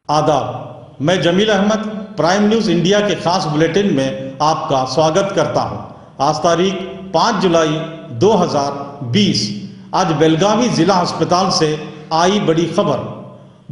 आदाब, मैं Jameel Ahmed prime news India के खास बुलेटिन में आपका स्वागत करता हूं। आज तारीख 5 जुलाई 2020। आज बेलगावी जिला अस्पताल से आई बड़ी खबर।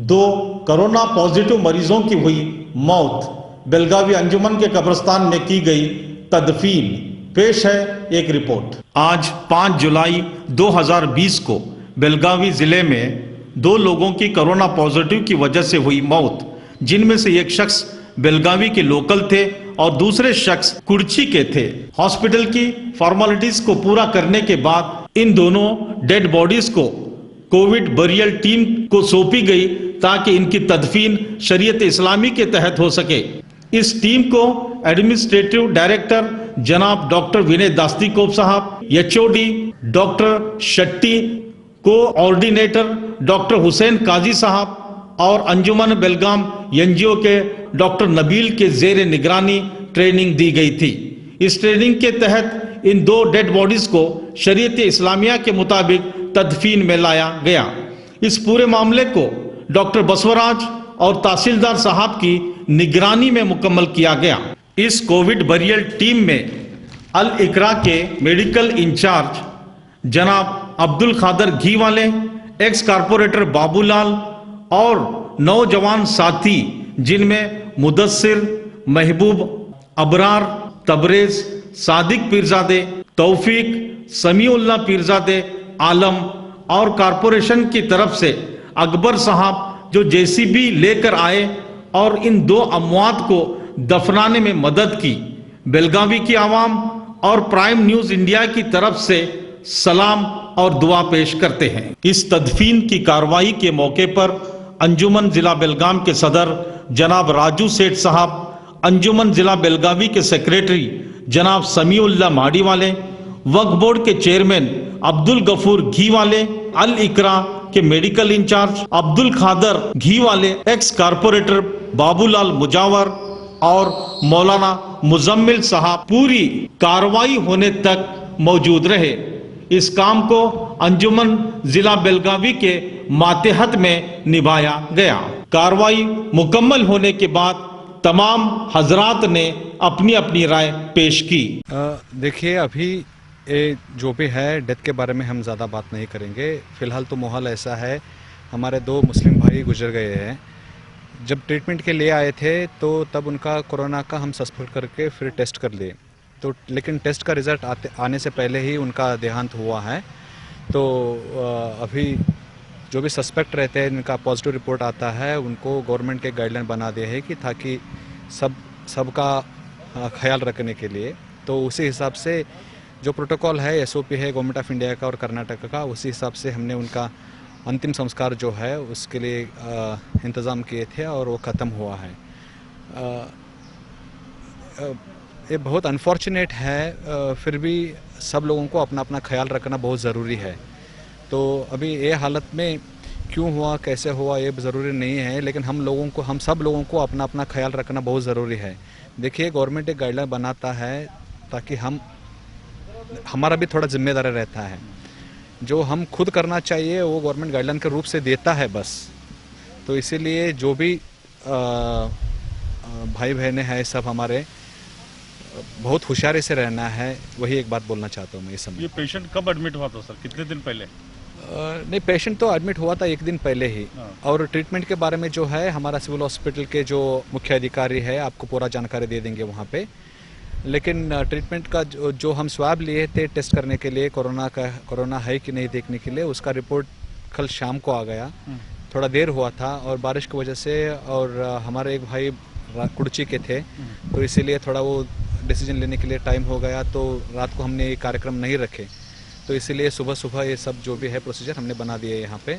2 कोरोना पॉजिटिव मरीजों की हुई मौत। बेलगावी अंजुमन के कब्रिस्तान में की गई तदफीन। पेश है एक रिपोर्ट। आज 5 जुलाई 2020 को बेलगावी जिले में 2 लोगों की कोरोना पॉजिटिव की वजह से हुई मौत, जिनमें से एक शख्स बेलगावी के लोकल थे और दूसरे शख्स कुर्ची के थे। हॉस्पिटल की फॉर्मेलिटीज को पूरा करने के बाद इन दोनों डेड बॉडीज को कोविड बरियल टीम को सौंपी गई ताकि इनकी तदफीन शरीयत इस्लामी के तहत हो सके। इस टीम को एडमिनिस्ट्रेटिव डायरेक्टर जनाब डॉक्टर विनय दास्तीकोप साहब, HOD doctor Shetty, coordinator doctor Hussain Kazi साहब और अंजुमन बेलगाम एनजीओ के डॉक्टर नबील के जेर निगरानी ट्रेनिंग दी गई थी। इस ट्रेनिंग के तहत इन 2 डेड बॉडीज को शरीयत इस्लामिया के मुताबिक तदफीन में लाया गया। इस पूरे मामले को डॉक्टर बसवराज और तहसीलदार साहब की निगरानी में मुकम्मल किया गया। इस कोविड बरियल टीम में अल इकरा के मेडिकल इंचार्ज जनाब अब्दुल खादर घी वाले, एक्स कारपोरेटर बाबूलाल और नौजवान साथी जिनमें मुदस्सिर, महबूब, अबरार, तबरेज, सादिक पीरजादे, तौफीक, समीउल्लाह पीरजादे, आलम और कारपोरेशन की तरफ से अकबर साहब जो जेसीबी लेकर आए और इन 2 अमवात को दफनाने में मदद की। बेलगावी की आवाम और प्राइम न्यूज़ इंडिया की तरफ से सलाम और दुआ पेश करते हैं। इस तदफीन की कार्रवाई के मौके पर अंजुमन जिला बेलगाम के सदर जनाब राजू सेठ साहब, अंजुमन जिला बेलगावी के सेक्रेटरी जनाब समीउल्लाह माड़ी वाले, वक्फ बोर्ड के चेयरमैन अब्दुल गफूर घी वाले, अल इकरा के मेडिकल इंचार्ज अब्दुल खादर घी वाले, एक्स कारपोरेटर बाबूलाल मुजावर और मौलाना मुजम्मिल साहब पूरी कार्रवाई होने तक मौजूद रहे। इस काम को अंजुमन जिला बेलगावी के मातेहत में निभाया गया। कार्रवाई मुकम्मल होने के बाद तमाम हजरात ने अपनी अपनी राय पेश की। देखिए, अभी जो भी है डेथ के बारे में हम ज़्यादा बात नहीं करेंगे। फ़िलहाल तो माहौल ऐसा है, हमारे 2 मुस्लिम भाई गुजर गए हैं। जब ट्रीटमेंट के लिए आए थे तो तब उनका कोरोना का हम सस्पेक्ट करके फिर टेस्ट कर लिए, तो लेकिन टेस्ट का रिज़ल्ट आने से पहले ही उनका देहांत हुआ है। तो अभी जो भी सस्पेक्ट रहते हैं, इनका पॉजिटिव रिपोर्ट आता है, उनको गवर्नमेंट के गाइडलाइन बना दिए है कि ताकि सबका ख्याल रखने के लिए, तो उसी हिसाब से जो प्रोटोकॉल है, एसओपी है गवर्नमेंट ऑफ इंडिया का और कर्नाटक का, उसी हिसाब से हमने उनका अंतिम संस्कार जो है उसके लिए इंतज़ाम किए थे और वो ख़त्म हुआ है। ये बहुत अनफॉर्चुनेट है, फिर भी सब लोगों को अपना अपना ख्याल रखना बहुत ज़रूरी है। तो अभी ये हालत में क्यों हुआ, कैसे हुआ, ये ज़रूरी नहीं है, लेकिन हम सब लोगों को अपना अपना ख्याल रखना बहुत ज़रूरी है। देखिए, गवर्नमेंट एक गाइडलाइन बनाता है ताकि हमारा भी थोड़ा जिम्मेदारी रहता है। जो हम खुद करना चाहिए वो गवर्नमेंट गाइडलाइन के रूप से देता है बस। तो इसीलिए जो भी भाई बहनें हैं सब हमारे, बहुत होशियारी से रहना है, वही एक बात बोलना चाहता हूँ मैं इस समय। ये पेशेंट कब एडमिट हुआ था सर, कितने दिन पहले? नहीं, पेशेंट तो एडमिट हुआ था 1 दिन पहले ही। और ट्रीटमेंट के बारे में जो है हमारा सिविल हॉस्पिटल के जो मुख्य अधिकारी है आपको पूरा जानकारी दे देंगे वहाँ पे। लेकिन ट्रीटमेंट का जो हम स्वाब लिए थे टेस्ट करने के लिए कोरोना है कि नहीं देखने के लिए, उसका रिपोर्ट कल शाम को आ गया। थोड़ा देर हुआ था और बारिश की वजह से, और हमारे एक भाई कुर्ची के थे, तो इसीलिए थोड़ा वो डिसीजन लेने के लिए टाइम हो गया, तो रात को हमने ये कार्यक्रम नहीं रखे। तो इसीलिए सुबह सुबह ये सब जो भी है प्रोसीजर हमने बना दिए यहाँ पे।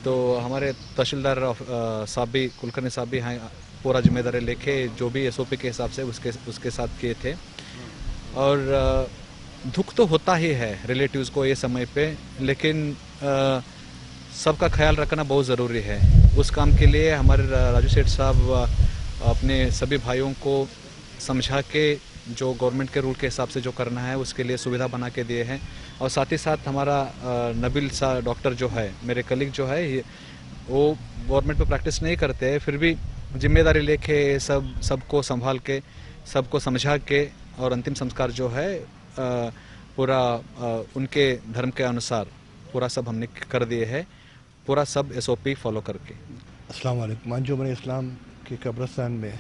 तो हमारे तहसीलदार साहब भी, कुलकर्णी साहब भी हैं, पूरा जिम्मेदारी लेके जो भी एसओपी के हिसाब से उसके साथ किए थे। और दुख तो होता ही है रिलेटिव्स को ये समय पे, लेकिन सबका ख्याल रखना बहुत ज़रूरी है। उस काम के लिए हमारे राजू सेठ साहब अपने सभी भाइयों को समझा के जो गवर्नमेंट के रूल के हिसाब से जो करना है उसके लिए सुविधा बना के दिए हैं। और साथ ही साथ हमारा नबील सा डॉक्टर जो है, मेरे कलीग जो है, वो गवर्नमेंट पे प्रैक्टिस नहीं करते हैं, फिर भी जिम्मेदारी लेके सबको संभाल के, सबको समझा के और अंतिम संस्कार जो है पूरा उनके धर्म के अनुसार पूरा सब हमने कर दिए है, पूरा सब SOP फॉलो करके। अस्सलाम वालेकुम। अंजुमन इस्लाम के कब्रिस्तान में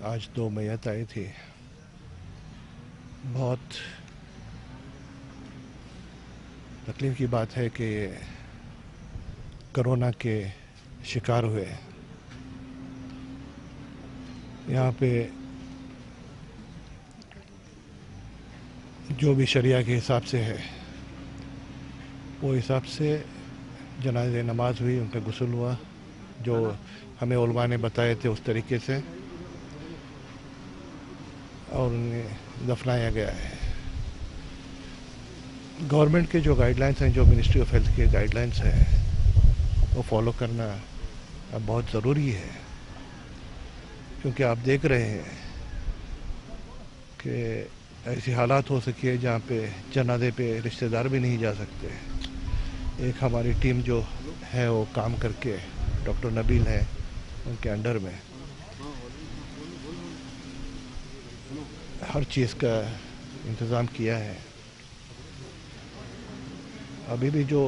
आज 2 मैयत आई थी। बहुत तकलीफ़ की बात है कि कोरोना के शिकार हुए। यहाँ पे जो भी शरिया के हिसाब से है वो हिसाब से जनाज़े नमाज हुई, उन पर गुस्ल हुआ, जो हमें उलमा ने बताए थे उस तरीके से, और उन्हें दफनाया गया है। गवर्नमेंट के जो गाइडलाइंस हैं, जो मिनिस्ट्री ऑफ हेल्थ के गाइडलाइंस हैं, वो फॉलो करना अब बहुत ज़रूरी है, क्योंकि आप देख रहे हैं कि ऐसी हालात हो सकी है जहाँ पे जनाजे पे रिश्तेदार भी नहीं जा सकते। एक हमारी टीम जो है वो काम करके, डॉक्टर नबील है उनके अंडर में, हर चीज़ का इंतज़ाम किया है। अभी भी जो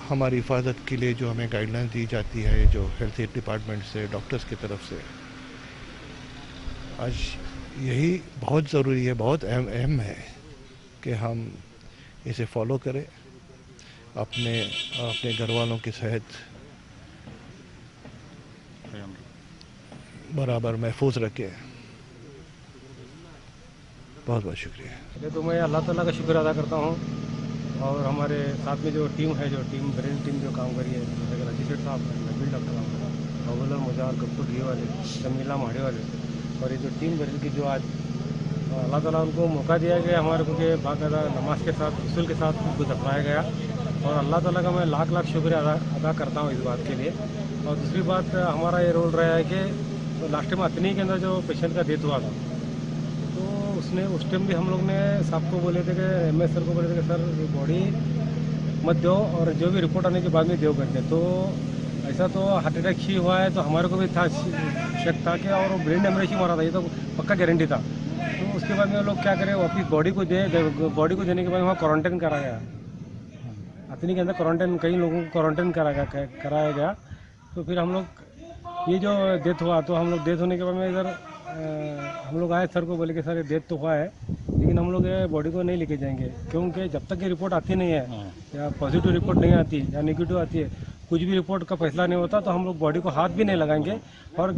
हमारी हिफाजत के लिए जो हमें गाइडलाइंस दी जाती है, जो हेल्थ डिपार्टमेंट से, डॉक्टर्स की तरफ से, आज यही बहुत ज़रूरी है, बहुत अहम है कि हम इसे फॉलो करें, अपने घर वालों की सेहत बराबर महफूज रखें। बहुत बहुत शुक्रिया। पहले तो मैं अल्लाह ताला का शुक्र अदा करता हूँ, और हमारे साथ में जो टीम है, जो टीम ब्रेन टीम जो काम करी है, जैसे रजी सेठ साहब, नबील डॉक्टर साहब, अव्वल मुजार, कप्पू घी वाले, जमीला माड़े वाले, और ये जो टीम ब्रेन की जो आज अल्लाह ताला उनको मौका दिया गया हमारे को कि बाकायदा नमाज के साथ, उसूल के साथ उनको दफनाया गया, और अल्लाह ताला का मैं लाख लाख शुक्रिया अदा करता हूँ इस बात के लिए। और दूसरी बात, हमारा ये रोल रहा है कि लास्ट टाइम अतनी के अंदर जो पेशेंट का डेथ हुआ था, उस टाइम भी हम लोग ने साहब को बोले थे कि MS सर को बोले थे कि सर ये बॉडी मत दो, और जो भी रिपोर्ट आने के बाद में दो करके। तो ऐसा तो हार्ट अटैक ही हुआ है, तो हमारे को भी था शक था कि, और ब्रेन हेमरेज ही मारा था, ये तो पक्का गारंटी था। तो उसके बाद में हम लोग क्या करें, वापिस बॉडी को देने के बाद वहाँ क्वारंटाइन करा गया, अतनी के अंदर क्वारंटाइन, कई लोगों को क्वारंटाइन कराया गया। तो फिर हम लोग ये जो डेथ हुआ, तो हम लोग डेथ होने के बाद में इधर हम लोग आए सर को बोले कि सर ये डेथ तो हुआ है, लेकिन हम लोग ये बॉडी को नहीं लेके जाएंगे, क्योंकि जब तक ये रिपोर्ट आती नहीं है, या पॉजिटिव रिपोर्ट नहीं आती या नेगेटिव आती है, कुछ भी रिपोर्ट का फैसला नहीं होता, तो हम लोग बॉडी को हाथ भी नहीं लगाएंगे। और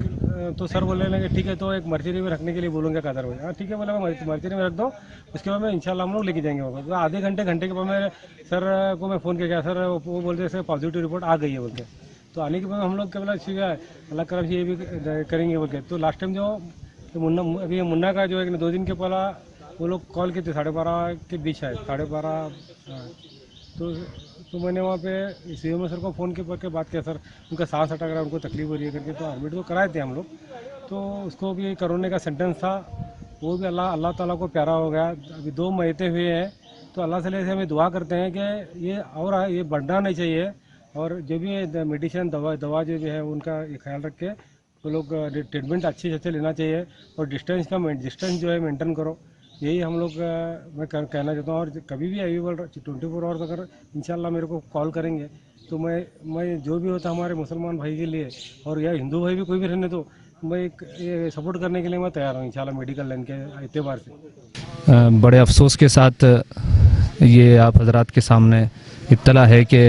तो सर बोले लगे ठीक है, तो एक मर्चरी में रखने के लिए बोलूँगा कादर भाई। हाँ ठीक है, बोला मैं मर्चरी में रख दो, उसके बाद में इंशाल्लाह हम लोग लेके जाएंगे होगा। तो आधे घंटे के बाद में सर को मैं फ़ोन किया, सर वो बोलते सर पॉजिटिव रिपोर्ट आ गई है बोल के। तो आने के बाद हम लोग क्या बोला, ठीक है अल्लाह करम से ये भी करेंगे बोल के। तो लास्ट टाइम जो मुन्ना का जो एक 2 दिन के पहला वो लोग कॉल किए थे, 12:30 के बीच है, 12:30। तो मैंने वहाँ पे CMO सर को फ़ोन करके बात किया, सर उनका सांस अटक रहा है, उनको तकलीफ हो रही है करके। तो एडमिट को कराए थे हम लोग, तो उसको भी कोरोना का सेंटेंस था, वो भी अल्लाह ताला को प्यारा हो गया। अभी 2 महीने हुए हैं, तो अल्लाह से हमें दुआ करते हैं कि ये बढ़ना नहीं चाहिए, और जो भी मेडिसिन दवा जो भी है उनका ख्याल रख के वो लोग ट्रीटमेंट अच्छे से लेना चाहिए, और डिस्टेंस जो है मेंटेन करो। यही हम लोग मैं कहना चाहता हूँ। और कभी भी अवेलेबल 24 आवर्स अगर इंशाल्लाह मेरे को कॉल करेंगे, तो मैं जो भी होता हमारे मुसलमान भाई के लिए, और या हिंदू भाई भी कोई भी रहने, तो मैं ये सपोर्ट करने के लिए मैं तैयार हूँ इंशाल्लाह, मेडिकल लाइन के एतबार से। बड़े अफसोस के साथ ये आप हजरात के सामने इत्तला है कि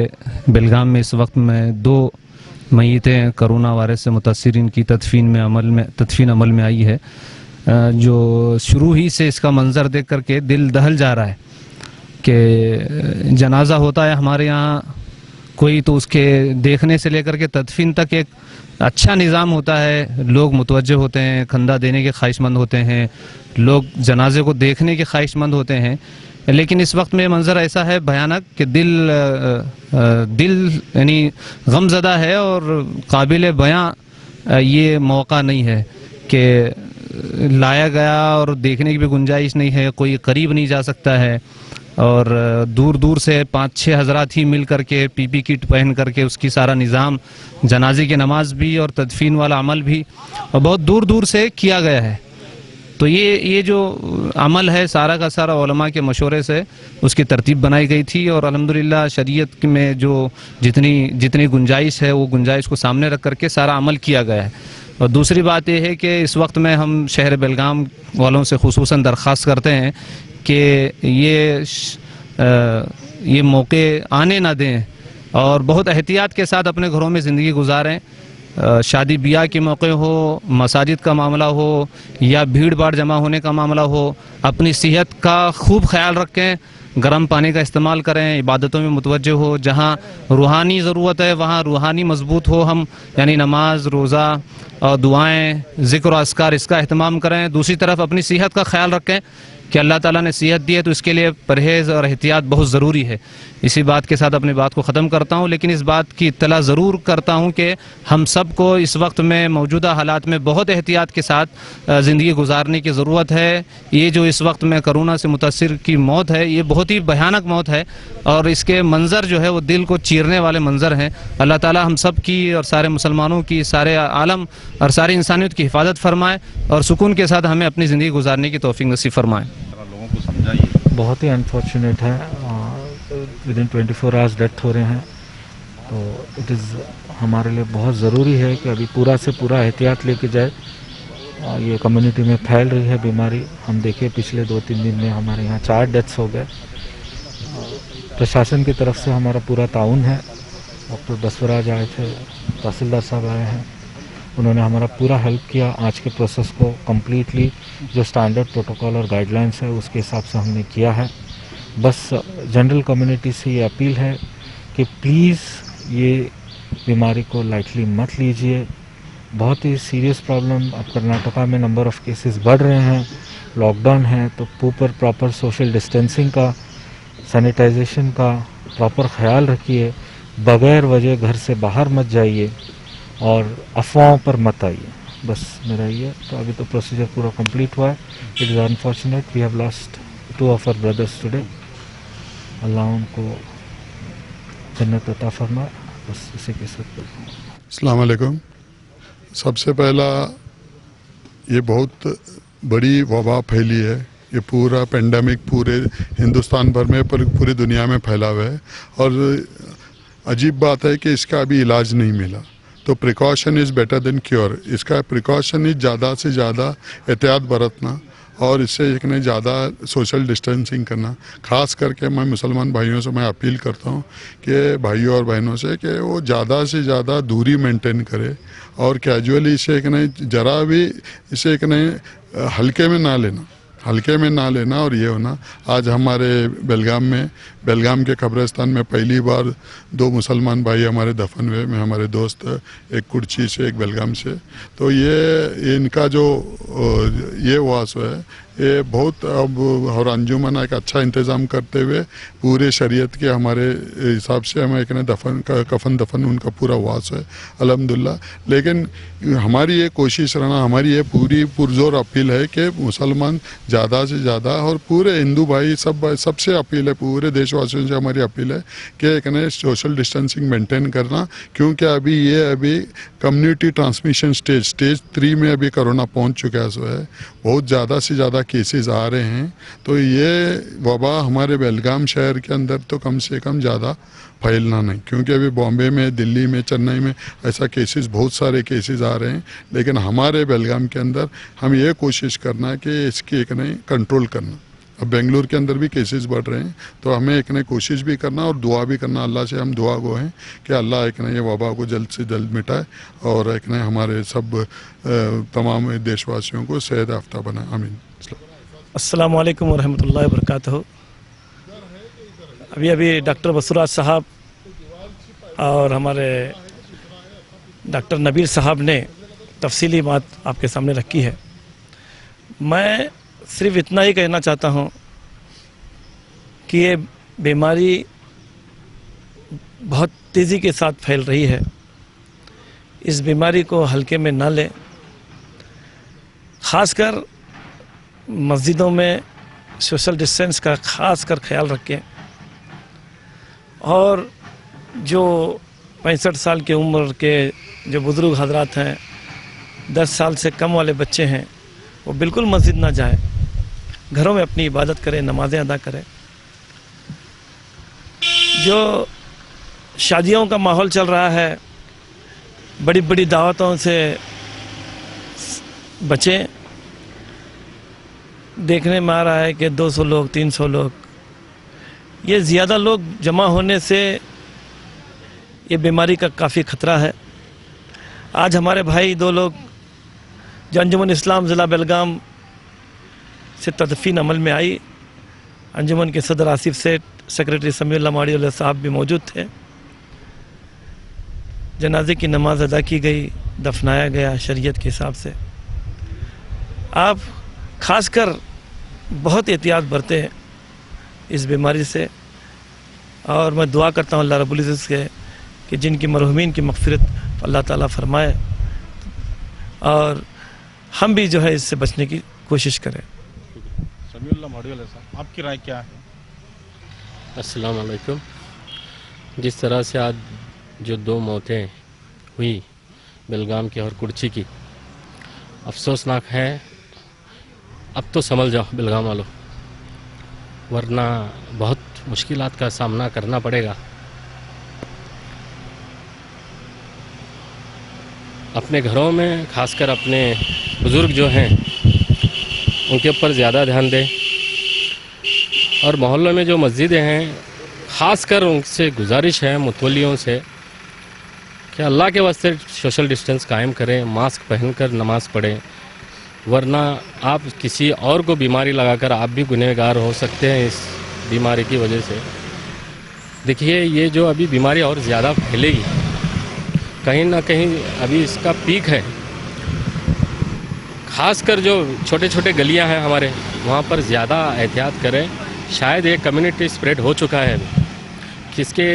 बेलगाम में इस वक्त में 2 मय्यतें कोरोना वायरस से मुतासिरीन की तदफीन अमल में आई है, जो शुरू ही से इसका मंजर देख करके दिल दहल जा रहा है कि जनाजा होता है हमारे यहाँ कोई, तो उसके देखने से लेकर के तदफीन तक एक अच्छा निज़ाम होता है, लोग मुतवज्जे होते हैं, खंदा देने के ख्वाहिशमंद होते हैं, लोग जनाजे को देखने के ख्वाहिशमंद होते हैं। लेकिन इस वक्त में मंजर ऐसा है भयानक कि दिल यानी गमज़दा है, और काबिल बयां ये मौका नहीं है कि लाया गया और देखने की भी गुंजाइश नहीं है, कोई करीब नहीं जा सकता है। और दूर दूर से 5-6 हज़रात ही मिल करके पीपी किट पहन करके उसकी सारा निज़ाम, जनाजे की नमाज भी और तदफीन वाला अमल भी और बहुत दूर दूर से किया गया है। तो ये जो अमल है सारा का सारा उलमा के मशवरे से उसकी तरतीब बनाई गई थी और अल्हम्दुलिल्लाह शरीयत में जो जितनी गुंजाइश है वो गुंजाइश को सामने रख करके सारा अमल किया गया है। और दूसरी बात यह है कि इस वक्त में हम शहर बेलगाम वालों से खुसूसन दरख्वास्त करते हैं कि ये मौके आने ना दें और बहुत एहतियात के साथ अपने घरों में ज़िंदगी गुजारें। शादी ब्याह के मौके हो, मसाजिद का मामला हो या भीड़ भाड़ जमा होने का मामला हो, अपनी सेहत का खूब ख्याल रखें, गर्म पानी का इस्तेमाल करें, इबादतों में मुतवज्जह हो, जहाँ रूहानी ज़रूरत है वहाँ रूहानी मजबूत हो हम, यानी नमाज, रोज़ा और दुआएं, ज़िक्र और अस्कार इसका अहतमाम करें। दूसरी तरफ अपनी सेहत का ख्याल रखें कि अल्लाह ताला ने सेहत दी है तो इसके लिए परहेज़ और एहतियात बहुत ज़रूरी है। इसी बात के साथ अपनी बात को ख़त्म करता हूँ, लेकिन इस बात की इत्तला ज़रूर करता हूँ कि हम सब को इस वक्त में मौजूदा हालात में बहुत एहतियात के साथ ज़िंदगी गुजारने की ज़रूरत है। ये जो इस वक्त में कोरोना से मुतासिर की मौत है ये बहुत ही भयानक मौत है और इसके मंज़र जो है वो दिल को चीरने वाले मंज़र हैं। अल्लाह ताला हम सब की और सारे मुसलमानों की, सारे आलम और सारी इंसानियत की हिफाजत फरमाए और सुकून के साथ हमें अपनी ज़िंदगी गुजारने की तौफीक नसीब फरमाए। लोगों को समझाइए। बहुत ही अनफॉर्चुनेट है, विदिन 24 आवर्स डेथ हो रहे हैं। तो इट इज़ हमारे लिए बहुत ज़रूरी है कि अभी पूरा से पूरा एहतियात लेके जाए। ये कम्युनिटी में फैल रही है बीमारी। हम देखिए पिछले 2-3 दिन में हमारे यहाँ 4 डेथ्स हो गए। प्रशासन की तरफ से हमारा पूरा ताउन है। डॉक्टर बसवराज आए थे, तहसीलदार साहब आए हैं, उन्होंने हमारा पूरा हेल्प किया। आज के प्रोसेस को कम्प्लीटली जो स्टैंडर्ड प्रोटोकॉल और गाइडलाइंस है उसके हिसाब से हमने किया है। बस जनरल कम्युनिटी से ये अपील है कि प्लीज़ ये बीमारी को लाइटली मत लीजिए। बहुत ही सीरियस प्रॉब्लम। अब कर्नाटका में नंबर ऑफ़ केसेस बढ़ रहे हैं, लॉकडाउन है, तो प्रॉपर सोशल डिस्टेंसिंग का, सैनिटाइजेशन का प्रॉपर ख्याल रखिए। बग़ैर वजह घर से बाहर मत जाइए और अफवाहों पर मत आइए। बस मेरा ये। तो अभी तो प्रोसीजर पूरा कंप्लीट हुआ है। It is unfortunate we have lost 2 of our brothers today. Allah उनको जन्नत अता फरमाए। बस इसी के साथ अस्सलाम वालेकुम। सबसे पहला ये बहुत बड़ी वबा फैली है। ये पूरा पेंडेमिक पूरे हिंदुस्तान भर में, पूरी दुनिया में फैला हुआ है और अजीब बात है कि इसका अभी इलाज नहीं मिला। तो precaution is better than cure. इसका प्रिकॉशन इज ज़्यादा से ज़्यादा एहतियात बरतना और इससे एक ने ज़्यादा सोशल डिस्टेंसिंग करना। ख़ास करके मैं मुसलमान भाइयों से मैं अपील करता हूँ कि भाइयों और बहनों से कि वो ज़्यादा से ज़्यादा दूरी मेंटेन करे और कैजुअली इसे एक ने ज़रा भी इसे एक ने हल्के में ना लेना और ये होना। आज हमारे बेलगाम के कब्रिस्तान में पहली बार 2 मुसलमान भाई हमारे दफन हुए। में हमारे दोस्त, एक कुर्ची से, एक बेलगाम से। तो ये इनका जो ये वास है ये बहुत अब और अंजुमन एक अच्छा इंतज़ाम करते हुए पूरे शरीयत के हमारे हिसाब से हमें एक कफन दफन उनका पूरा वास है अल्हम्दुलिल्लाह। लेकिन हमारी ये कोशिश रहना, हमारी ये पूरी पुरजोर अपील है कि मुसलमान ज़्यादा से ज़्यादा और पूरे हिंदू भाई सबसे अपील है, पूरे देशवासियों से हमारी अपील है कि एक ने सोशल डिस्टेंसिंग मेंटेन करना। क्योंकि अभी कम्युनिटी ट्रांसमिशन स्टेज 3 में अभी कोरोना पहुंच चुका है। बहुत ज़्यादा से ज़्यादा केसेस आ रहे हैं। तो ये वबा हमारे बेलगाम शहर के अंदर तो कम से कम ज़्यादा फैलना नहीं, क्योंकि अभी बॉम्बे में, दिल्ली में, चेन्नई में ऐसा केसेस, बहुत सारे केसेस आ रहे हैं। लेकिन हमारे बेलगाम के अंदर हम ये कोशिश करना है कि इसकी एक नई कंट्रोल करना। अब बेंगलुरु के अंदर भी केसेस बढ़ रहे हैं, तो हमें एक नई कोशिश भी करना और दुआ भी करना। अल्लाह से हम दुआ गो हैं कि अल्लाह एक नई ये वबा को जल्द से जल्द मिटाए और एक नई हमारे सब तमाम देशवासियों को सेहत याफ्ता बनाए। आमीन। अस्सलाम वालेकुम वरहमतुल्लाहि वबरकातुहू। अभी डॉक्टर बसवराज साहब और हमारे डॉक्टर नबील साहब ने तफसीली बात आपके सामने रखी है। मैं सिर्फ इतना ही कहना चाहता हूँ कि ये बीमारी बहुत तेज़ी के साथ फैल रही है। इस बीमारी को हल्के में ना लें। ख़ासकर मस्जिदों में सोशल डिस्टेंस का खास कर ख्याल रखें और जो 65 साल की उम्र के जो बुज़ुर्ग हजरात हैं, 10 साल से कम वाले बच्चे हैं, वो बिल्कुल मस्जिद ना जाए, घरों में अपनी इबादत करें, नमाज़ें अदा करें। जो शादियों का माहौल चल रहा है, बड़ी बड़ी दावतों से बचें। देखने में आ रहा है कि 200 लोग, 300 लोग, ये ज़्यादा लोग जमा होने से ये बीमारी का काफ़ी ख़तरा है। आज हमारे भाई 2 लोग जो अंजुमन इस्लाम ज़िला बेलगाम से तदफीन अमल में आई, अंजुमन के सदर आसिफ सेठ, सेक्रेटरी समीउल्लाह माड़ीवाला साहब भी मौजूद थे। जनाजे की नमाज अदा की गई, दफनाया गया शरीयत के हिसाब से। आप खासकर बहुत एहतियात बरतें इस बीमारी से, और मैं दुआ करता हूँ अल्लाह रब्बुल इज़्ज़त से कि जिनकी मरहुमीन की मग़फ़िरत अल्लाह ताला फरमाए, और हम भी जो है इससे बचने की कोशिश करें। समीउल्लाह माड़ीवाला साहब, आपकी राय क्या है? अस्सलाम वालेकुम। जिस तरह से आज जो 2 मौतें हुई बेलगाम की और कुर्ची की, अफसोसनाक है। अब तो समझ जाओ बेलगाम वालों, वरना बहुत मुश्किलात का सामना करना पड़ेगा। अपने घरों में खासकर अपने बुज़ुर्ग जो हैं उनके ऊपर ज़्यादा ध्यान दें, और मोहल्लों में जो मस्जिदें हैं ख़ासकर उनसे गुजारिश है मुतवल्लियों से कि अल्लाह के वास्ते सोशल डिस्टेंस कायम करें, मास्क पहनकर नमाज़ पढ़ें, वरना आप किसी और को बीमारी लगाकर आप भी गुनहगार हो सकते हैं इस बीमारी की वजह से। देखिए, ये जो अभी बीमारी और ज़्यादा फैलेगी, कहीं ना कहीं अभी इसका पीक है। ख़ासकर जो छोटे छोटे गलियां हैं हमारे, वहाँ पर ज़्यादा एहतियात करें। शायद ये कम्युनिटी स्प्रेड हो चुका है अभी, किसके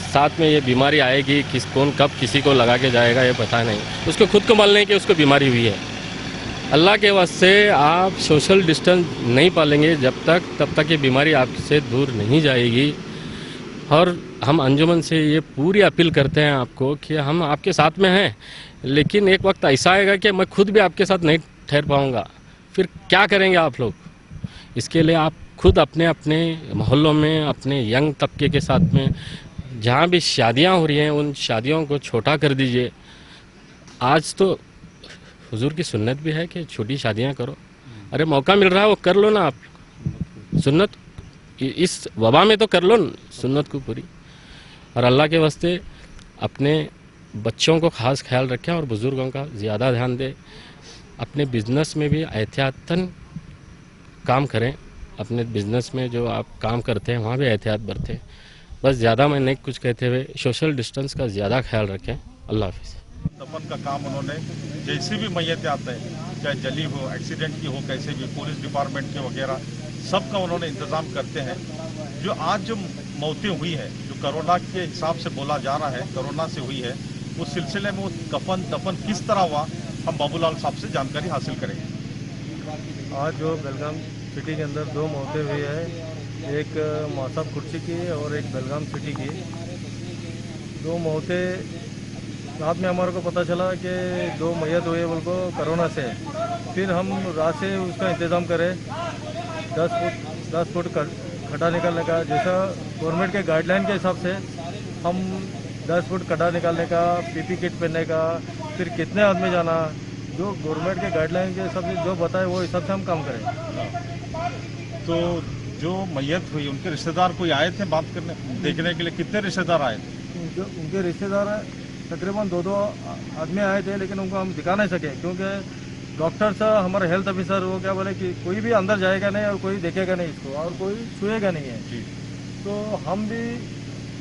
साथ में ये बीमारी आएगी, कौन कब किसी को लगा के जाएगा ये पता नहीं, उसको खुद को मालूम नहीं कि उसको बीमारी हुई है। अल्लाह के वास्ते आप सोशल डिस्टेंस नहीं पालेंगे जब तक, तब तक ये बीमारी आपसे दूर नहीं जाएगी। और हम अंजुमन से ये पूरी अपील करते हैं आपको कि हम आपके साथ में हैं, लेकिन एक वक्त ऐसा आएगा कि मैं खुद भी आपके साथ नहीं ठहर पाऊँगा, फिर क्या करेंगे आप लोग? इसके लिए आप खुद अपने अपने मोहल्लों में, अपने यंग तबके के साथ में जहाँ भी शादियाँ हो रही हैं, उन शादियों को छोटा कर दीजिए। आज तो हुजूर की सुन्नत भी है कि छोटी शादियाँ करो। अरे मौका मिल रहा है वो कर लो ना आप, सुन्नत इस वबा में तो कर लो सुन्नत को पूरी। और अल्लाह के वास्ते अपने बच्चों को ख़ास ख्याल रखें और बुज़ुर्गों का ज़्यादा ध्यान दें। अपने बिज़नेस में भी एहतियातन काम करें। अपने बिज़नेस में जो आप काम करते हैं वहाँ भी एहतियात बरतें। बस ज़्यादा मैं नहीं कुछ कहते हुए सोशल डिस्टेंस का ज़्यादा ख्याल रखें। अल्लाह हाफ़िज़। दफन का काम उन्होंने, जैसी भी मैयतें आते हैं, चाहे जली हो, एक्सीडेंट की हो, कैसे भी, पुलिस डिपार्टमेंट के वगैरह सबका उन्होंने इंतज़ाम करते हैं। जो आज जो मौतें हुई है, जो कोरोना के हिसाब से बोला जा रहा है, कोरोना से हुई है, उस सिलसिले में वो कफन दफन किस तरह हुआ, हम बाबूलाल साहब से जानकारी हासिल करेंगे। आज जो बेलगाम सिटी के अंदर 2 मौतें हुई है, एक मौसम कुर्सी की और एक बेलगाम सिटी की। 2 मौतें रात में हमारे को पता चला कि 2 मैयत हुए बोल को कोरोना से। फिर हम रात से उसका इंतज़ाम करें, 10 फुट खड्डा निकालने का, जैसा गवर्नमेंट के गाइडलाइन के हिसाब से हम 10 फुट खड्डा निकालने का, पीपी किट पहनने का, फिर कितने आदमी जाना, जो गवर्नमेंट के गाइडलाइन के हिसाब से जो बताए वो हिसाब से हम काम करें। तो जो मैयत हुई उनके रिश्तेदार कोई आए थे बात करने, देखने के लिए? कितने रिश्तेदार आए थे? उनके रिश्तेदार तकरीबन 2 आदमी आए थे, लेकिन उनको हम दिखा नहीं सके क्योंकि डॉक्टर्स, हमारे हेल्थ ऑफिसर वो क्या बोले कि कोई भी अंदर जाएगा नहीं और कोई देखेगा नहीं इसको और कोई छुएगा नहीं है। तो हम भी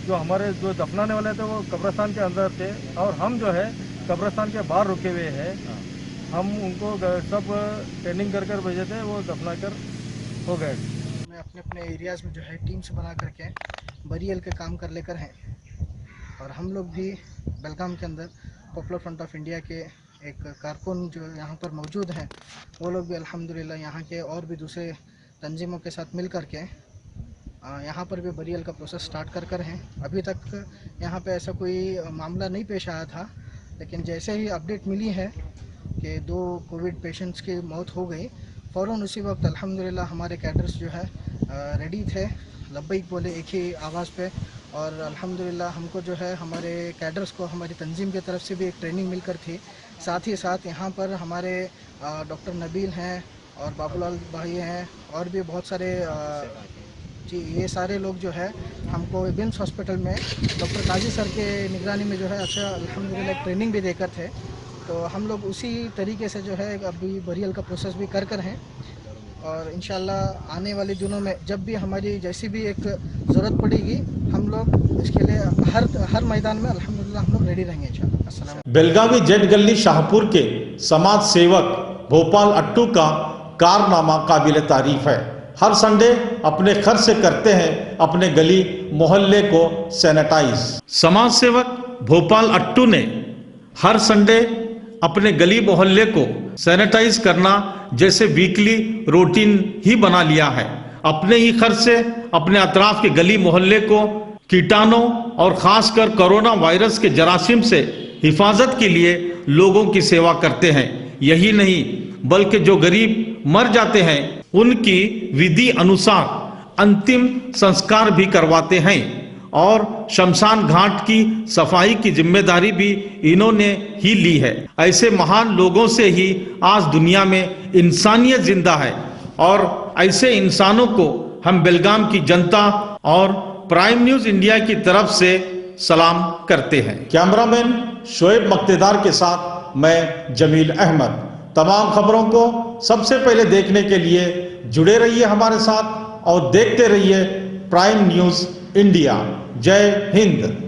जो हमारे जो दफनाने वाले थे वो कब्रिस्तान के अंदर थे और हम जो है कब्रिस्तान के बाहर रुके हुए हैं। हम उनको सब ट्रेनिंग कर भेजे थे, वो दफना कर हो गए। अपने अपने एरियाज़ में जो है टीम्स बना करके बरियल के काम कर लेकर हैं, और हम लोग भी बेलगाम के अंदर पॉपुलर फ्रंट ऑफ इंडिया के एक कारकुन जो यहाँ पर मौजूद हैं, वो लोग भी अल्हम्दुलिल्लाह यहाँ के और भी दूसरे तंजीमों के साथ मिल कर के यहाँ पर भी बरियल का प्रोसेस स्टार्ट कर हैं। अभी तक यहाँ पे ऐसा कोई मामला नहीं पेश आया था, लेकिन जैसे ही अपडेट मिली है कि 2 कोविड पेशेंट्स की मौत हो गई, फ़ौरन उसी वक्त अल्हम्दुलिल्लाह हमारे कैडर्स जो है रेडी थे, लब्बैक बोले एक ही आवाज़ पे। और अल्हम्दुलिल्लाह हमको जो है हमारे कैडर्स को हमारी तंजीम की तरफ से भी एक ट्रेनिंग मिलकर थी। साथ ही साथ यहाँ पर हमारे डॉक्टर नबील हैं और बाबूलाल भाई हैं और भी बहुत सारे जी, ये सारे लोग जो है हमको बिम्स हॉस्पिटल में डॉक्टर काजी सर के निगरानी में जो है अच्छा अल्हम्दुलिल्लाह ट्रेनिंग भी देकर थे। तो हम लोग उसी तरीके से जो है अभी बरियल का प्रोसेस भी कर हैं और इंशाल्लाह आने वाले दिनों में जब भी हमारी जैसी भी एक ज़रूरत पड़ेगी हम लोग इसके लिए हर मैदान में अल्हम्दुलिल्लाह हम लोग रेडी रहेंगे इंशाल्लाह। अस्सलाम। बेलगावी जेट गली शाहपुर के समाज सेवक भोपाल अट्टू का कारनामा काबिल तारीफ है। हर संडे अपने खर्च से करते हैं अपने गली मोहल्ले को सैनिटाइज। समाज सेवक भोपाल अट्टू ने हर संडे अपने गली मोहल्ले को सैनिटाइज करना जैसे वीकली रूटीन ही बना लिया है। अपने ही खर्च से अपने अतराफ के गली मोहल्ले को कीटाणु और खासकर कोरोना वायरस के जरासीम से हिफाजत के लिए लोगों की सेवा करते हैं। यही नहीं बल्कि जो गरीब मर जाते हैं उनकी विधि अनुसार अंतिम संस्कार भी करवाते हैं और शमशान घाट की सफाई की जिम्मेदारी भी इन्होंने ही ली है। ऐसे महान लोगों से ही आज दुनिया में इंसानियत जिंदा है और ऐसे इंसानों को हम बेलगाम की जनता और प्राइम न्यूज इंडिया की तरफ से सलाम करते हैं। कैमरामैन शोएब मक्तेदार के साथ मैं जमील अहमद। तमाम खबरों को सबसे पहले देखने के लिए जुड़े रहिए हमारे साथ और देखते रहिए प्राइम न्यूज इंडिया। जय हिंद।